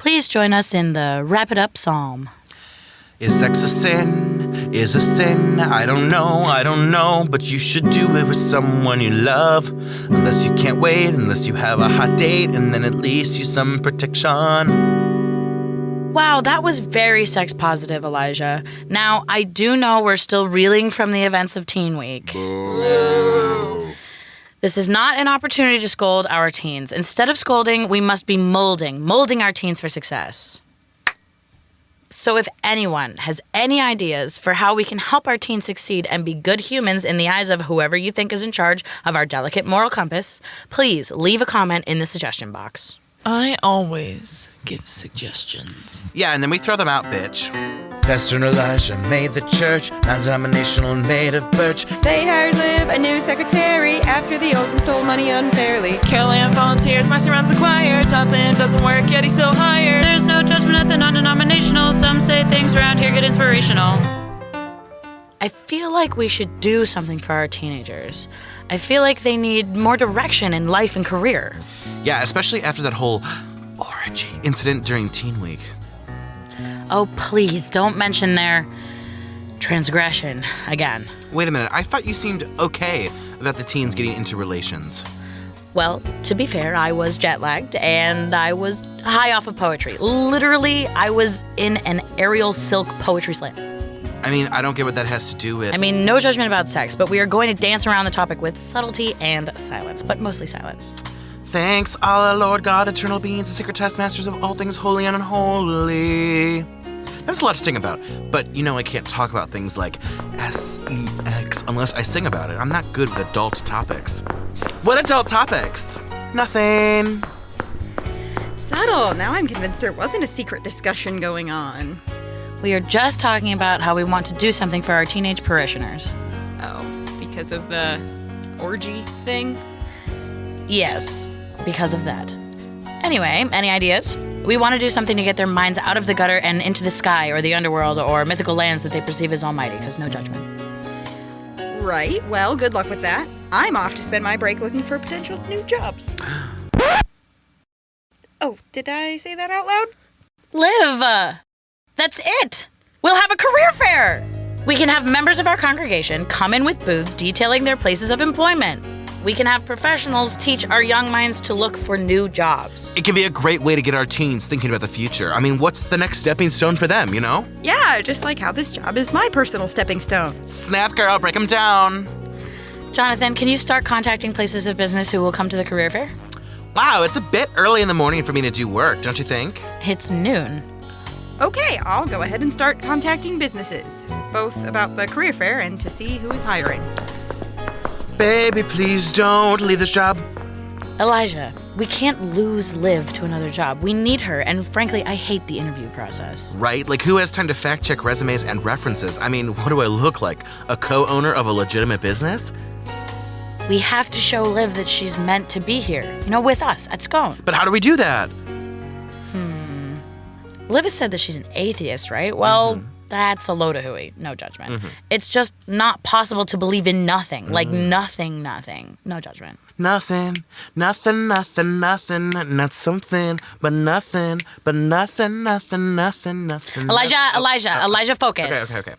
Please join us in the Wrap It Up Psalm. Is sex a sin? Is a sin? I don't know, but you should do it with someone you love. Unless you can't wait, unless you have a hot date, and then at least use some protection. Wow, that was very sex positive, Elijah. Now, I do know we're still reeling from the events of Teen Week. Boo. This is not an opportunity to scold our teens. Instead of scolding, we must be molding our teens for success. So if anyone has any ideas for how we can help our teens succeed and be good humans in the eyes of whoever you think is in charge of our delicate moral compass, please leave a comment in the suggestion box. I always give suggestions. Yeah, and then we throw them out, bitch. Pastor Elijah made the church, non-denominational made of birch. They hired Liv, a new secretary, after the old one stole money unfairly. Carol Ann volunteers, Marcy runs the choir. Jonathan doesn't work, yet he's still hired. There's no judgment at the non-denominational. Some say things around here get inspirational. I feel like we should do something for our teenagers. I feel like they need more direction in life and career. Yeah, especially after that whole orgy incident during Teen Week. Oh, please don't mention their transgression again. Wait a minute, I thought you seemed okay about the teens getting into relations. Well, to be fair, I was jet-lagged and I was high off of poetry. Literally, I was in an aerial silk poetry slam. I mean, I don't get what that has to do with... I mean, no judgment about sex, but we are going to dance around the topic with subtlety and silence, but mostly silence. Thanks, Allah, Lord God, eternal beings, the sacred taskmasters of all things holy and unholy. There's a lot to sing about, but you know I can't talk about things like sex unless I sing about it. I'm not good with adult topics. What adult topics? Nothing. Subtle. Now I'm convinced there wasn't a secret discussion going on. We are just talking about how we want to do something for our teenage parishioners. Oh, because of the orgy thing? Yes, because of that. Anyway, any ideas? We want to do something to get their minds out of the gutter and into the sky or the underworld or mythical lands that they perceive as almighty, because no judgment. Right. Well, good luck with that. I'm off to spend my break looking for potential new jobs. Oh, did I say that out loud? Liv! That's it! We'll have a career fair! We can have members of our congregation come in with booths detailing their places of employment. We can have professionals teach our young minds to look for new jobs. It can be a great way to get our teens thinking about the future. I mean, what's the next stepping stone for them, you know? Yeah, just like how this job is my personal stepping stone. Snap, girl, break them down. Jonathan, can you start contacting places of business who will come to the career fair? Wow, it's a bit early in the morning for me to do work, don't you think? It's noon. Okay, I'll go ahead and start contacting businesses, both about the career fair and to see who is hiring. Baby, please don't leave this job. Elijah, we can't lose Liv to another job. We need her, and frankly, I hate the interview process. Right? Like, who has time to fact-check resumes and references? I mean, what do I look like? A co-owner of a legitimate business? We have to show Liv that she's meant to be here, with us at SCONE. But how do we do that? Liv has said that she's an atheist, right? Well, that's a load of hooey. No judgment. It's just not possible to believe in nothing. Like nothing. No judgment. Nothing. Not something, but nothing. Elijah, focus. Okay.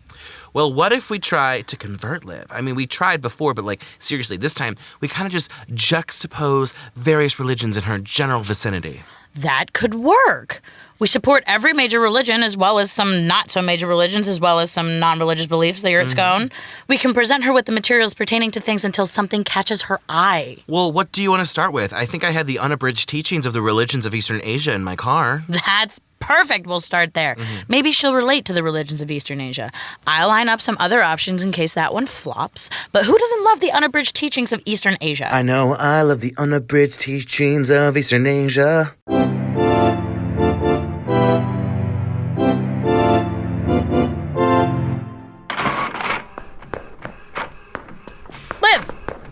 Well, what if we try to convert Liv? I mean, we tried before, but seriously, this time, we kind of just juxtapose various religions in her general vicinity. That could work. We support every major religion as well as some not-so-major religions as well as some non-religious beliefs here at SCONE. We can present her with the materials pertaining to things until something catches her eye. Well, what do you want to start with? I think I had the unabridged teachings of the religions of Eastern Asia in my car. That's perfect. We'll start there. Maybe she'll relate to the religions of Eastern Asia. I'll line up some other options in case that one flops. But who doesn't love the unabridged teachings of Eastern Asia? I know I love the unabridged teachings of Eastern Asia.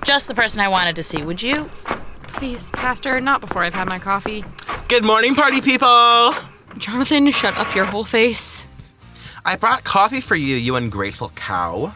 Just the person I wanted to see. Would you? Please, Pastor, not before I've had my coffee. Good morning, party people! Jonathan, shut up your whole face. I brought coffee for you, you ungrateful cow.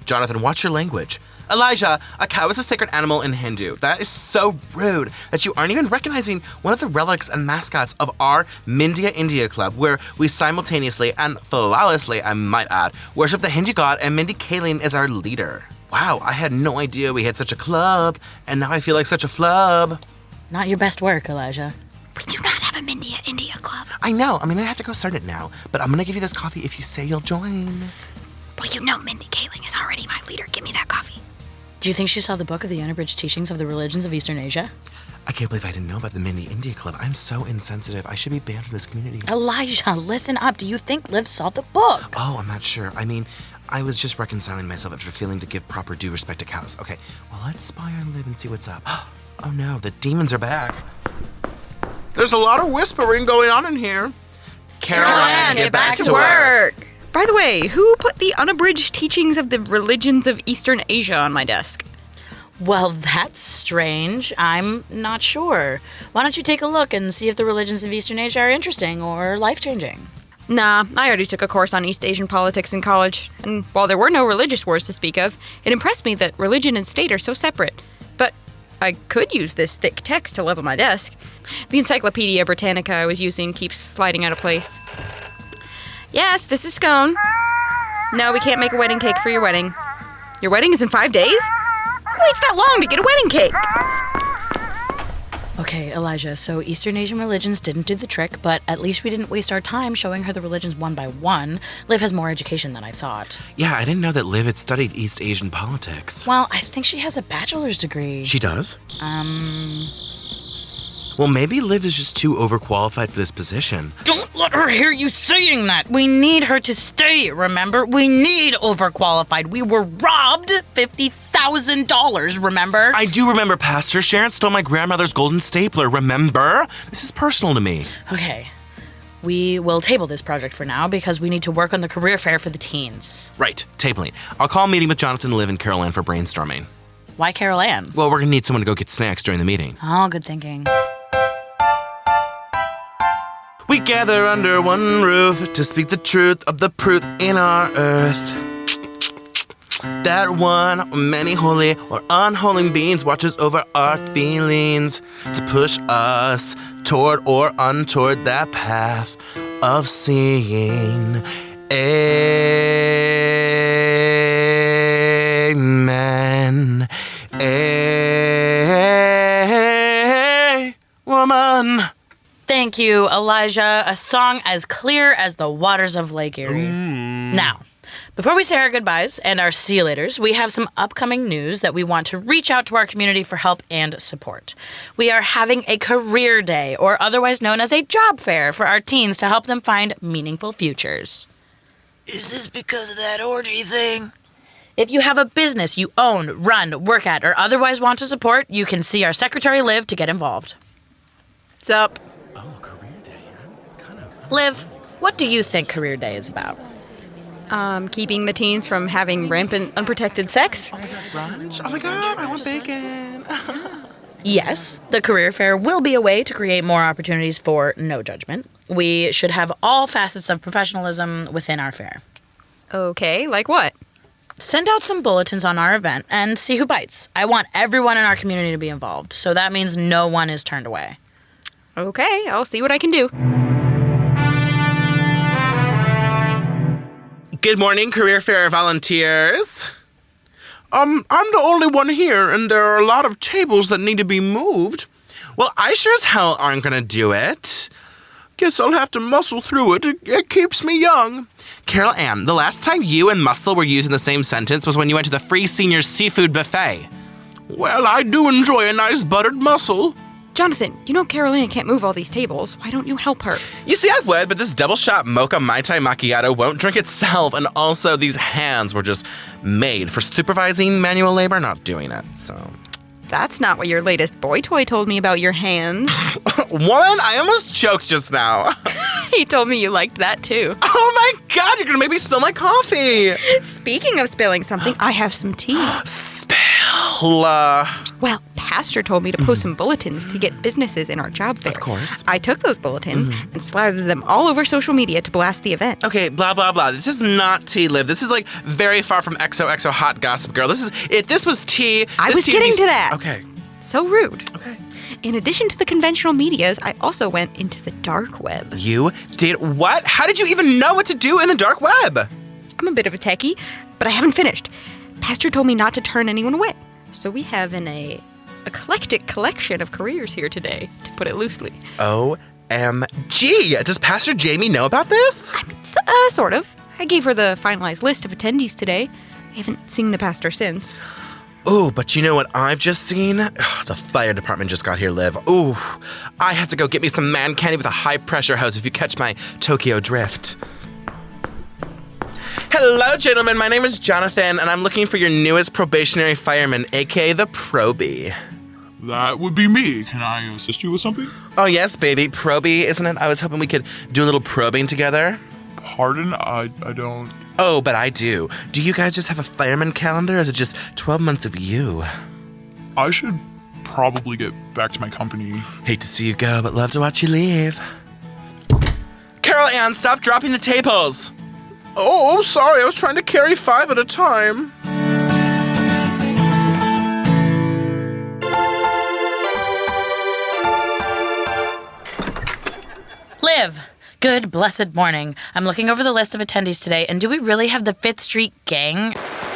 Jonathan, watch your language. Elijah, a cow is a sacred animal in Hindu. That is so rude that you aren't even recognizing one of the relics and mascots of our Mindia India Club, where we simultaneously and flawlessly, I might add, worship the Hindu god, and Mindy Kaling is our leader. Wow, I had no idea we had such a club, and now I feel like such a flub. Not your best work, Elijah. We do not have a Mindia India Club. I know, I have to go start it now, but I'm gonna give you this coffee if you say you'll join. Well, you know Mindy Kaling is already my leader. Give me that coffee. Do you think she saw the book of the unabridged teachings of the religions of Eastern Asia? I can't believe I didn't know about the Mindy India Club. I'm so insensitive. I should be banned from this community. Elijah, listen up. Do you think Liv saw the book? Oh, I'm not sure. I was just reconciling myself after failing to give proper due respect to cows. Okay, well, let's spy on Liv and see what's up. Oh no, the demons are back. There's a lot of whispering going on in here. Carol Ann, get back to work. By the way, who put the unabridged teachings of the religions of Eastern Asia on my desk? Well, that's strange. I'm not sure. Why don't you take a look and see if the religions of Eastern Asia are interesting or life-changing? Nah, I already took a course on East Asian politics in college, and while there were no religious wars to speak of, it impressed me that religion and state are so separate. But I could use this thick text to level my desk. The Encyclopedia Britannica I was using keeps sliding out of place. Yes, this is SCONE. No, we can't make a wedding cake for your wedding. Your wedding is in 5 days? Who waits that long to get a wedding cake? Okay, Elijah, so Eastern Asian religions didn't do the trick, but at least we didn't waste our time showing her the religions one by one. Liv has more education than I thought. Yeah, I didn't know that Liv had studied East Asian politics. Well, I think she has a bachelor's degree. She does? Well, maybe Liv is just too overqualified for this position. Don't let her hear you saying that. We need her to stay, remember? We need overqualified. We were robbed $50,000, remember? I do remember, Pastor. Sharon stole my grandmother's golden stapler, remember? This is personal to me. Okay. We will table this project for now because we need to work on the career fair for the teens. Right, tabling. I'll call a meeting with Jonathan, Liv, and Carol Ann for brainstorming. Why Carol Ann? Well, we're gonna need someone to go get snacks during the meeting. Oh, good thinking. We gather under one roof to speak the truth of the truth in our earth. That one, many holy or unholy beings watches over our feelings to push us toward or untoward that path of seeing. Amen. Woman. Thank you, Elijah. A song as clear as the waters of Lake Erie. Now, before we say our goodbyes and our see you laters, we have some upcoming news that we want to reach out to our community for help and support. We are having a career day, or otherwise known as a job fair, for our teens to help them find meaningful futures. Is this because of that orgy thing? If you have a business you own, run, work at, or otherwise want to support, you can see our secretary Liv to get involved. Sup? Oh, career day. Liv, what do you think career day is about? Keeping the teens from having rampant, unprotected sex? Brunch? Oh my god, I want bacon. Yes, the career fair will be a way to create more opportunities for no judgment. We should have all facets of professionalism within our fair. Okay, like what? Send out some bulletins on our event and see who bites. I want everyone in our community to be involved, so that means no one is turned away. Okay, I'll see what I can do. Good morning, career fair volunteers. I'm the only one here, and there are a lot of tables that need to be moved. Well, I sure as hell aren't gonna do it. Guess I'll have to muscle through it. It keeps me young. Carol Ann, the last time you and muscle were used in the same sentence was when you went to the free senior seafood buffet. Well, I do enjoy a nice buttered mussel. Jonathan, you know Carolina can't move all these tables. Why don't you help her? You see, I would, but this double shot mocha Mai Tai macchiato won't drink itself, and also these hands were just made for supervising manual labor, not doing it, so... That's not what your latest boy toy told me about your hands. Woman, I almost choked just now. He told me you liked that too. Oh my god, you're gonna make me spill my coffee. Speaking of spilling something, I have some tea. Spill. Well, pastor told me to post some bulletins to get businesses in our job fair. Of course. I took those bulletins and slathered them all over social media to blast the event. Okay, blah, blah, blah. This is not tea, Liv. This is, like, very far from XOXO hot gossip girl. If this was tea... I was getting to that. Okay. So rude. Okay. In addition to the conventional medias, I also went into the dark web. You did what? How did you even know what to do in the dark web? I'm a bit of a techie, but I haven't finished. Pastor told me not to turn anyone away. So we have an eclectic collection of careers here today, to put it loosely. OMG! Does Pastor Jamie know about this? I mean, sort of. I gave her the finalized list of attendees today. I haven't seen the pastor since. Ooh, but you know what I've just seen? The fire department just got here, Liv. Ooh, I have to go get me some man candy with a high-pressure hose if you catch my Tokyo drift. Hello, gentlemen. My name is Jonathan, and I'm looking for your newest probationary fireman, a.k.a. the Proby. That would be me. Can I assist you with something? Oh, yes, baby. Proby, isn't it? I was hoping we could do a little probing together. Pardon? I don't... Oh, but I do. Do you guys just have a fireman calendar, or is it just 12 months of you? I should probably get back to my company. Hate to see you go, but love to watch you leave. Carol Ann, stop dropping the tables! Oh, sorry. I was trying to carry 5 at a time. Liv, good blessed morning. I'm looking over the list of attendees today, and do we really have the 5th Street Gang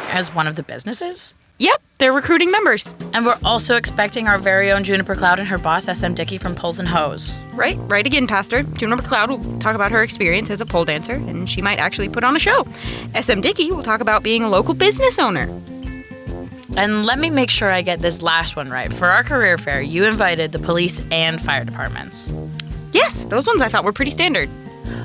as one of the businesses? Yep, they're recruiting members. And we're also expecting our very own Juniper Cloud and her boss, SM Dickey from Poles and Hose. Right again, Pastor. Juniper Cloud will talk about her experience as a pole dancer, and she might actually put on a show. SM Dickey will talk about being a local business owner. And let me make sure I get this last one right. For our career fair, you invited the police and fire departments. Yes, those ones I thought were pretty standard.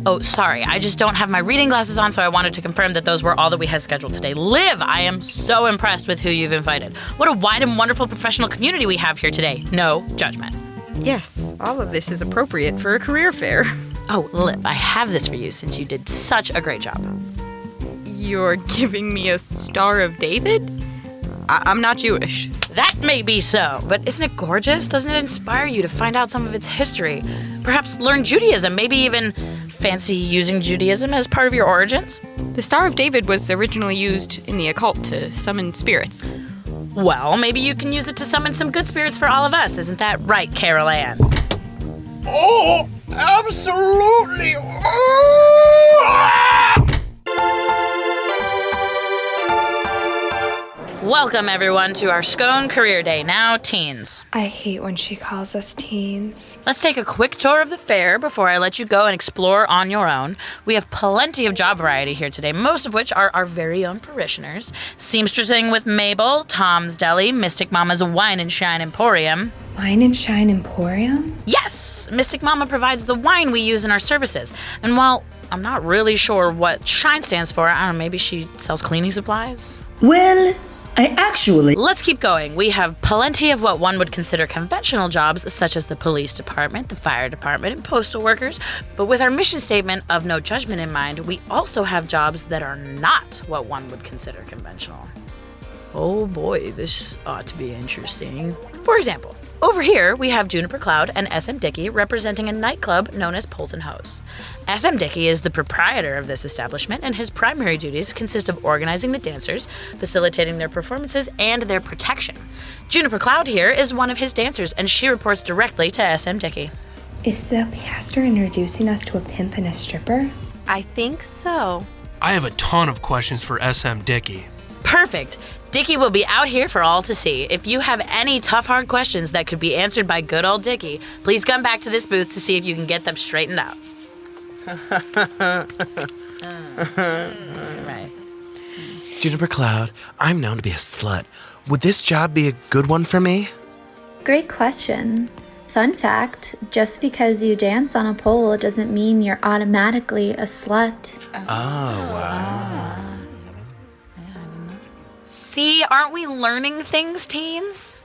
Oh, sorry, I just don't have my reading glasses on, so I wanted to confirm that those were all that we had scheduled today. Liv, I am so impressed with who you've invited. What a wide and wonderful professional community we have here today. No judgment. Yes, all of this is appropriate for a career fair. Oh, Liv, I have this for you since you did such a great job. You're giving me a Star of David? I'm not Jewish. That may be so, but isn't it gorgeous? Doesn't it inspire you to find out some of its history? Perhaps learn Judaism, maybe even fancy using Judaism as part of your origins? The Star of David was originally used in the occult to summon spirits. Well, maybe you can use it to summon some good spirits for all of us. Isn't that right, Carol Ann? Oh, absolutely. Welcome, everyone, to our SCONE Career Day, now teens. I hate when she calls us teens. Let's take a quick tour of the fair before I let you go and explore on your own. We have plenty of job variety here today, most of which are our very own parishioners. Seamstressing with Mabel, Tom's Deli, Mystic Mama's Wine and Shine Emporium. Wine and Shine Emporium? Yes! Mystic Mama provides the wine we use in our services. And while I'm not really sure what Shine stands for, I don't know, maybe she sells cleaning supplies? Well, I actually... Let's keep going. We have plenty of what one would consider conventional jobs, such as the police department, the fire department, and postal workers. But with our mission statement of no judgment in mind, we also have jobs that are not what one would consider conventional. Oh boy, this ought to be interesting. For example, over here, we have Juniper Cloud and SM Dickey representing a nightclub known as Poles and Hose. SM Dickey is the proprietor of this establishment, and his primary duties consist of organizing the dancers, facilitating their performances, and their protection. Juniper Cloud here is one of his dancers, and she reports directly to SM Dickey. Is the pastor introducing us to a pimp and a stripper? I think so. I have a ton of questions for SM Dickey. Perfect. Dickey will be out here for all to see. If you have any tough, hard questions that could be answered by good old Dickey, please come back to this booth to see if you can get them straightened out. Right. Juniper Cloud, I'm known to be a slut. Would this job be a good one for me? Great question. Fun fact, just because you dance on a pole doesn't mean you're automatically a slut. Oh, wow. See, aren't we learning things, teens?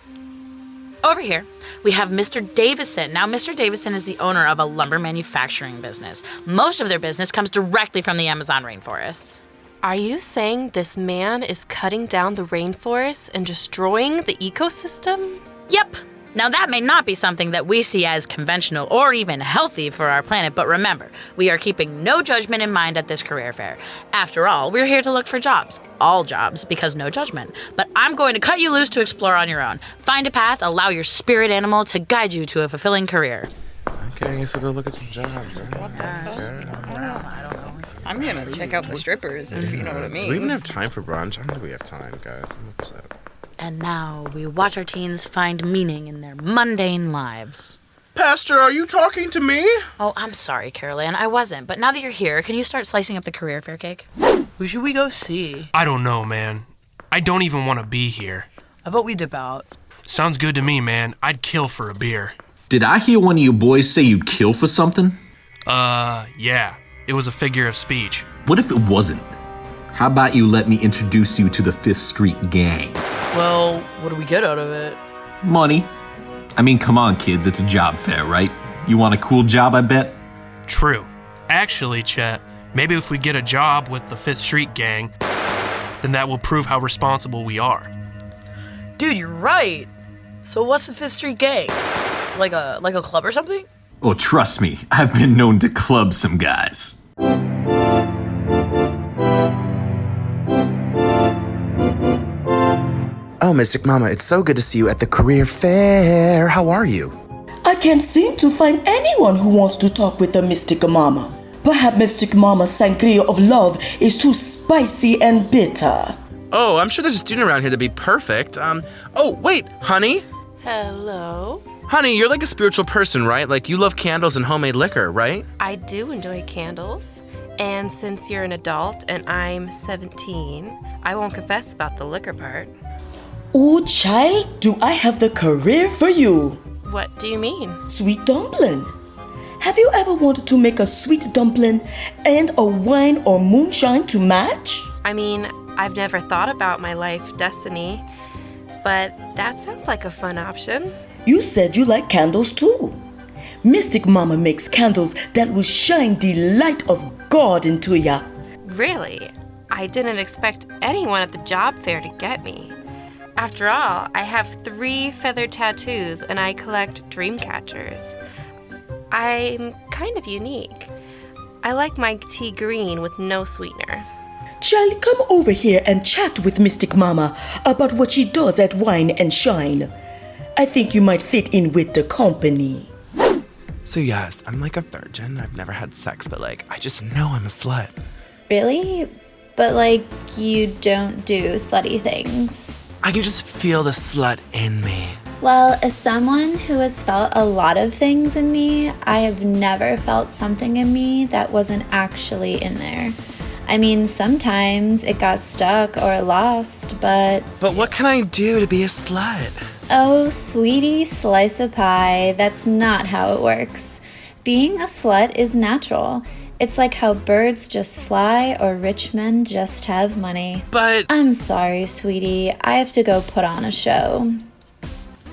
Over here, we have Mr. Davison. Now, Mr. Davison is the owner of a lumber manufacturing business. Most of their business comes directly from the Amazon rainforests. Are you saying this man is cutting down the rainforest and destroying the ecosystem? Yep. Now, that may not be something that we see as conventional or even healthy for our planet, but remember, we are keeping no judgment in mind at this career fair. After all, we're here to look for jobs. All jobs, because no judgment. But I'm going to cut you loose to explore on your own. Find a path, allow your spirit animal to guide you to a fulfilling career. Okay, I guess we'll go look at some jobs. What the fuck? I don't know. I'm gonna check out the strippers, if you know what I mean. Do we even have time for brunch? I don't think we have time, guys. I'm upset. And now we watch our teens find meaning in their mundane lives. Pastor, are you talking to me? Oh, I'm sorry, Carol Ann. I wasn't. But now that you're here, can you start slicing up the career fair cake? Who should we go see? I don't know, man. I don't even want to be here. I vote we dip out. Sounds good to me, man. I'd kill for a beer. Did I hear one of you boys say you'd kill for something? Yeah. It was a figure of speech. What if it wasn't? How about you let me introduce you to the 5th Street Gang? Well, what do we get out of it? Money. I mean, come on, kids, it's a job fair, right? You want a cool job, I bet? True. Actually, Chet, maybe if we get a job with the 5th Street Gang, then that will prove how responsible we are. Dude, you're right. So what's the 5th Street Gang? Like a club or something? Oh, trust me, I've been known to club some guys. Oh, Mystic Mama, it's so good to see you at the career fair. How are you? I can't seem to find anyone who wants to talk with the Mystic Mama. Perhaps Mystic Mama's sangria of love is too spicy and bitter. Oh, I'm sure there's a student around here that'd be perfect. Oh, wait, honey? Hello? Honey, you're like a spiritual person, right? Like, you love candles and homemade liquor, right? I do enjoy candles. And since you're an adult and I'm 17, I won't confess about the liquor part. Ooh, child, do I have the career for you? What do you mean? Sweet dumpling. Have you ever wanted to make a sweet dumpling and a wine or moonshine to match? I mean, I've never thought about my life destiny, but that sounds like a fun option. You said you like candles too. Mystic Mama makes candles that will shine the light of God into ya. Really? I didn't expect anyone at the job fair to get me. After all, I have 3 feathered tattoos and I collect dream catchers. I'm kind of unique. I like my tea green with no sweetener. Child, come over here and chat with Mystic Mama about what she does at Wine and Shine. I think you might fit in with the company. So yes, I'm like a virgin. I've never had sex, but like, I just know I'm a slut. Really? But like, you don't do slutty things. I can just feel the slut in me. Well, as someone who has felt a lot of things in me, I have never felt something in me that wasn't actually in there. I mean, sometimes it got stuck or lost, but... But what can I do to be a slut? Oh, sweetie slice of pie, that's not how it works. Being a slut is natural. It's like how birds just fly or rich men just have money. But... I'm sorry, sweetie. I have to go put on a show.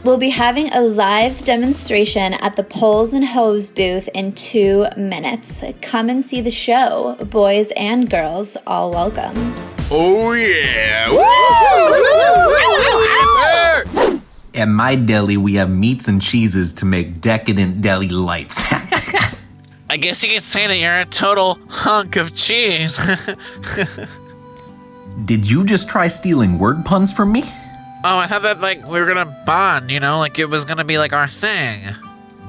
We'll be having a live demonstration at the Poles and Hose booth in 2 minutes. Come and see the show. Boys and girls, all welcome. Oh, yeah! Woo! At my deli, we have meats and cheeses to make decadent deli lights. I guess you could say that you're a total hunk of cheese. Did you just try stealing word puns from me? Oh, I thought that, like, we were gonna bond, you know? Like, it was gonna be, like, our thing.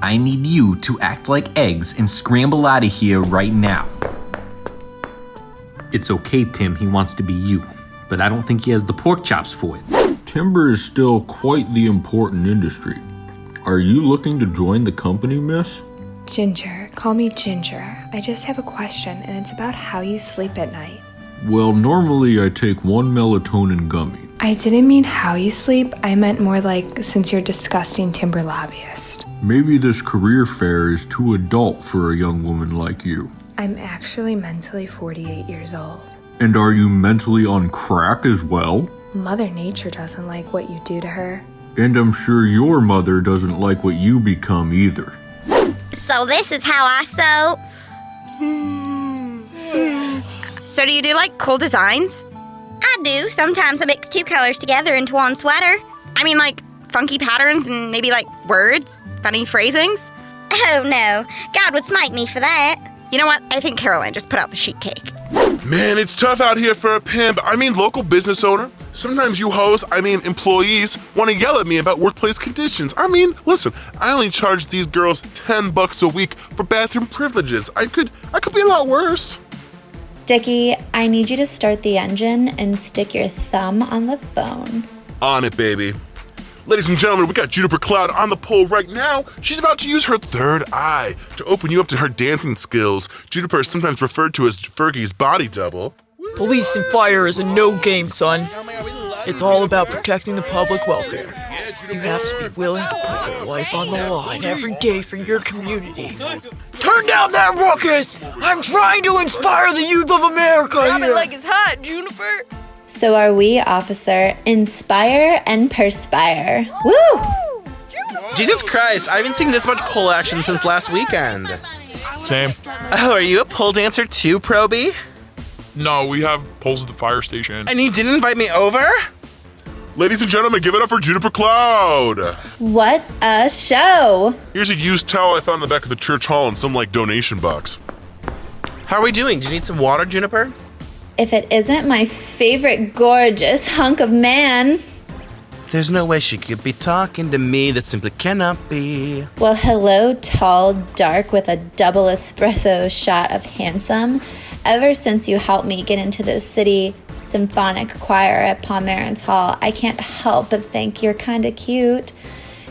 I need you to act like eggs and scramble out of here right now. It's okay, Tim. He wants to be you. But I don't think he has the pork chops for it. Timber is still quite the important industry. Are you looking to join the company, miss? Ginger, call me Ginger. I just have a question, and it's about how you sleep at night. Well, normally I take 1 melatonin gummy. I didn't mean how you sleep. I meant more like since you're a disgusting timber lobbyist. Maybe this career fair is too adult for a young woman like you. I'm actually mentally 48 years old. And are you mentally on crack as well? Mother Nature doesn't like what you do to her. And I'm sure your mother doesn't like what you become either. So this is how I sew. So do you do like cool designs? I do. Sometimes I mix 2 colors together into one sweater. I mean like funky patterns and maybe like words, funny phrasings? Oh no, God would smite me for that. You know what? I think Caroline just put out the sheet cake. Man, it's tough out here for a pimp. I mean, local business owner. Sometimes you hoes, employees, want to yell at me about workplace conditions. Listen, I only charge these girls $10 a week for bathroom privileges. I could be a lot worse. Dickie, I need you to start the engine and stick your thumb on the phone. On it, baby. Ladies and gentlemen, we got Juniper Cloud on the pole right now. She's about to use her third eye to open you up to her dancing skills. Juniper is sometimes referred to as Fergie's body double. Police and fire is a no game, son. It's all about protecting the public welfare. You have to be willing to put your life on the line every day for your community. Turn down that ruckus! I'm trying to inspire the youth of America here. Like it's hot, Juniper. So are we, officer. Inspire and perspire. Woo! Jesus Christ, I haven't seen this much pole action since last weekend. Same. Oh, are you a pole dancer too, Proby? No, we have poles at the fire station. And you didn't invite me over? Ladies and gentlemen, give it up for Juniper Cloud. What a show! Here's a used towel I found in the back of the church hall in some, donation box. How are we doing? Do you need some water, Juniper? If it isn't my favorite gorgeous hunk of man. There's no way she could be talking to me. That simply cannot be. Well, hello, tall, dark, with a double espresso shot of handsome. Ever since you helped me get into the city symphonic choir at Pomeranz Hall, I can't help but think you're kinda cute.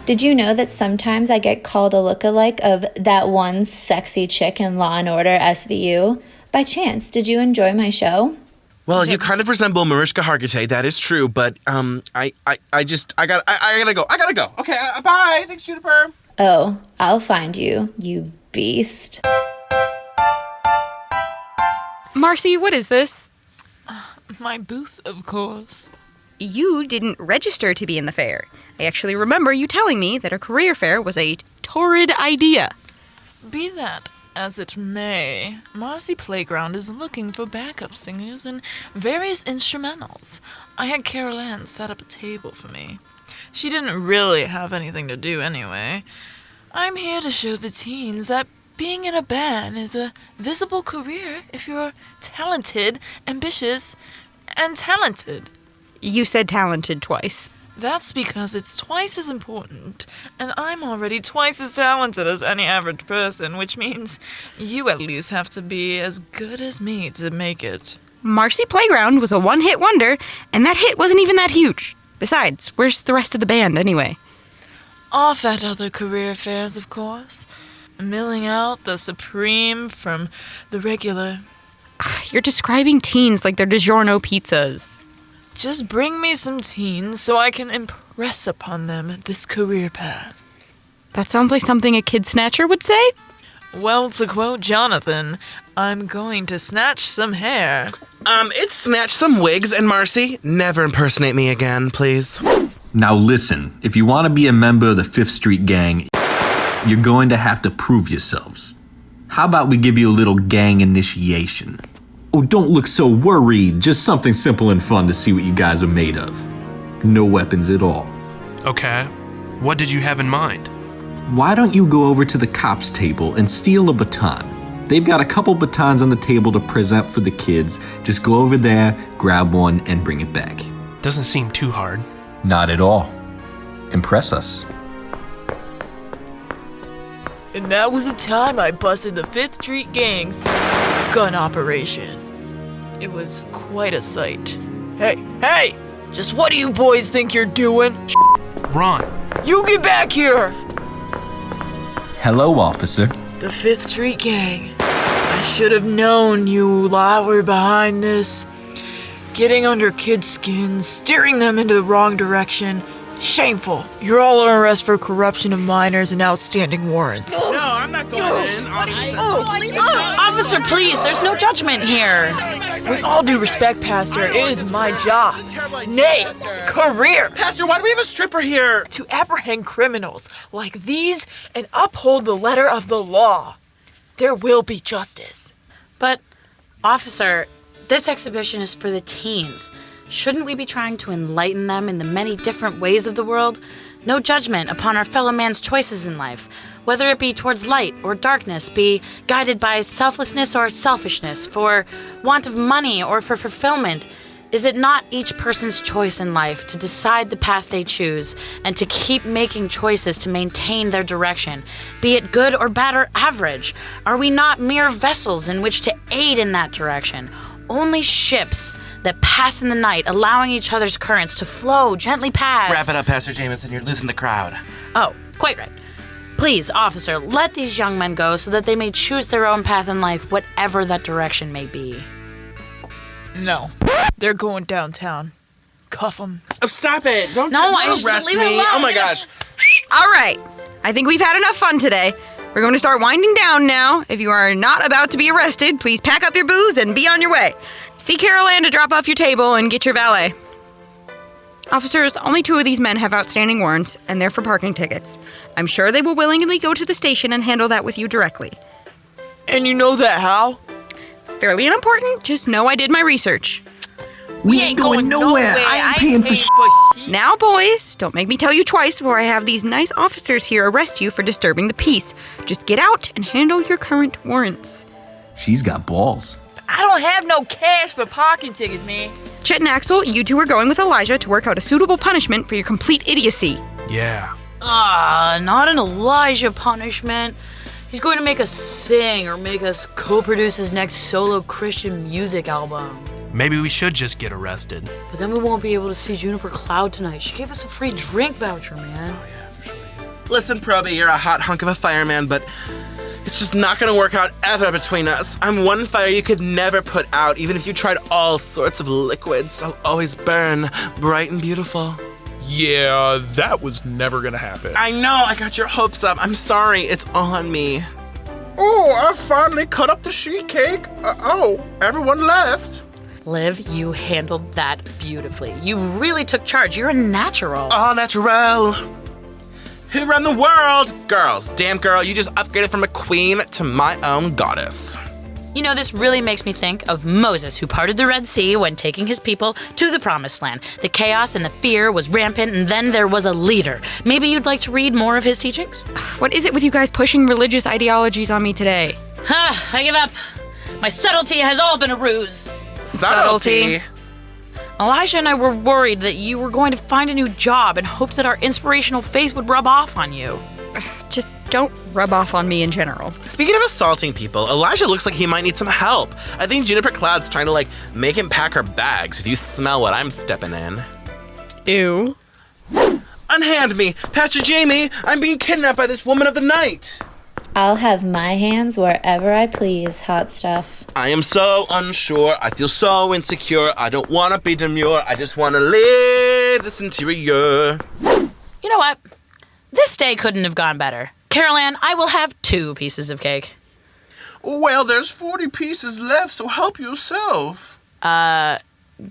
Did you know that sometimes I get called a lookalike of that one sexy chick in Law & Order SVU? By chance, did you enjoy my show? Well, you kind of resemble Mariska Hargitay, that is true, but, I gotta go. Okay, bye. Thanks, Juniper. Oh, I'll find you, you beast. Marcy, what is this? My booth, of course. You didn't register to be in the fair. I actually remember you telling me that a career fair was a torrid idea. Be that as it may, Marcy Playground is looking for backup singers and various instrumentals. I had Carol Ann set up a table for me. She didn't really have anything to do anyway. I'm here to show the teens that being in a band is a visible career if you're talented, ambitious, and talented. You said talented twice. That's because it's twice as important, and I'm already twice as talented as any average person, which means you at least have to be as good as me to make it. Marcy Playground was a one-hit wonder, and that hit wasn't even that huge. Besides, where's the rest of the band anyway? Off at other career fairs, of course. Milling out the supreme from the regular. You're describing teens like they're DiGiorno pizzas. Just bring me some teens so I can impress upon them this career path. That sounds like something a kid snatcher would say? Well, to quote Jonathan, I'm going to snatch some hair. It's snatch some wigs, and Marcy, never impersonate me again, please. Now listen, if you want to be a member of the 5th Street Gang, you're going to have to prove yourselves. How about we give you a little gang initiation? Oh, don't look so worried. Just something simple and fun to see what you guys are made of. No weapons at all. Okay. What did you have in mind? Why don't you go over to the cops table and steal a baton? They've got a couple batons on the table to present for the kids. Just go over there, grab one, and bring it back. Doesn't seem too hard. Not at all. Impress us. And that was the time I busted the 5th Street Gang's gun operation. It was quite a sight. Hey! Just what do you boys think you're doing? Ron! You get back here! Hello, officer. The 5th Street Gang. I should have known you lot were behind this. Getting under kids' skins, steering them into the wrong direction. Shameful. You're all on arrest for corruption of minors and outstanding warrants. No, I'm not going in. Officer, please, there's no judgment here. With all due respect, Pastor, it is my job. Nay, career. Pastor, why do we have a stripper here? To apprehend criminals like these and uphold the letter of the law. There will be justice. But, officer, this exhibition is for the teens. Shouldn't we be trying to enlighten them in the many different ways of the world, No judgment upon our fellow man's choices in life, whether it be towards light or darkness, be guided by selflessness or selfishness, for want of money or for fulfillment. Is it not each person's choice in life to decide the path they choose and to keep making choices to maintain their direction, be it good or bad or average? Are we not mere vessels in which to aid in that direction? Only ships that pass in the night, allowing each other's currents to flow gently past. Wrap it up, Pastor Jameson. You're losing the crowd. Oh, quite right. Please, officer, let these young men go so that they may choose their own path in life, whatever that direction may be. No. They're going downtown. Cuff them. Oh, stop it. Don't arrest me. Leave it alone. Oh my gosh. All right. I think we've had enough fun today. We're going to start winding down now. If you are not about to be arrested, please pack up your booze and be on your way. See Carol Ann to drop off your table and get your valet. Officers, only 2 of these men have outstanding warrants, and they're for parking tickets. I'm sure they will willingly go to the station and handle that with you directly. And you know that how? Fairly unimportant, just know I did my research. We ain't going nowhere. I ain't paying for Now, boys, don't make me tell you twice before I have these nice officers here arrest you for disturbing the peace. Just get out and handle your current warrants. She's got balls. I don't have no cash for parking tickets, man. Chet and Axel, you 2 are going with Elijah to work out a suitable punishment for your complete idiocy. Yeah. Not an Elijah punishment. He's going to make us sing or make us co-produce his next solo Christian music album. Maybe we should just get arrested. But then we won't be able to see Juniper Cloud tonight. She gave us a free drink voucher, man. Oh, yeah, for sure. Listen, Proby, you're a hot hunk of a fireman, but it's just not gonna work out ever between us. I'm one fire you could never put out, even if you tried all sorts of liquids. I'll always burn bright and beautiful. Yeah, that was never gonna happen. I know, I got your hopes up. I'm sorry, it's all on me. Oh, I finally cut up the sheet cake. Everyone left. Liv, you handled that beautifully. You really took charge. You're a natural. All natural. Who run the world? Girls. Damn girl, you just upgraded from a queen to my own goddess. You know, this really makes me think of Moses, who parted the Red Sea when taking his people to the Promised Land. The chaos and the fear was rampant, and then there was a leader. Maybe you'd like to read more of his teachings? What is it with you guys pushing religious ideologies on me today? I give up. My subtlety has all been a ruse. Subtlety? Elijah and I were worried that you were going to find a new job and hoped that our inspirational faith would rub off on you. Just don't rub off on me in general. Speaking of assaulting people, Elijah looks like he might need some help. I think Juniper Cloud's trying to, make him pack her bags if you smell what I'm stepping in. Ew. Unhand me! Pastor Jamie, I'm being kidnapped by this woman of the night! I'll have my hands wherever I please, hot stuff. I am so unsure. I feel so insecure. I don't want to be demure. I just want to live this interior. You know what? This day couldn't have gone better. Carol Ann, I will have 2 pieces of cake. Well, there's 40 pieces left, so help yourself.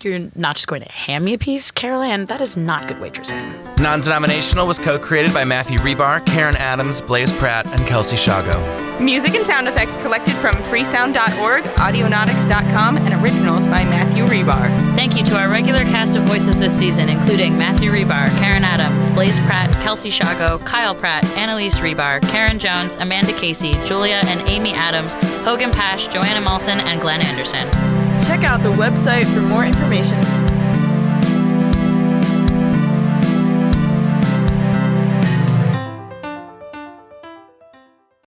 You're not just going to hand me a piece, Carol Ann? That is not good waitressing. Non-Denominational was co-created by Matthew Rebar, Karen Adams, Blaze Pratt, and Kelsey Shago. Music and sound effects collected from freesound.org, audionautics.com, and originals by Matthew Rebar. Thank you to our regular cast of voices this season, including Matthew Rebar, Karen Adams, Blaze Pratt, Kelsey Shago, Kyle Pratt, Annalise Rebar, Karen Jones, Amanda Casey, Julia and Amy Adams, Hogan Pash, Joanna Mulson, and Glenn Anderson. Check out the website for more information.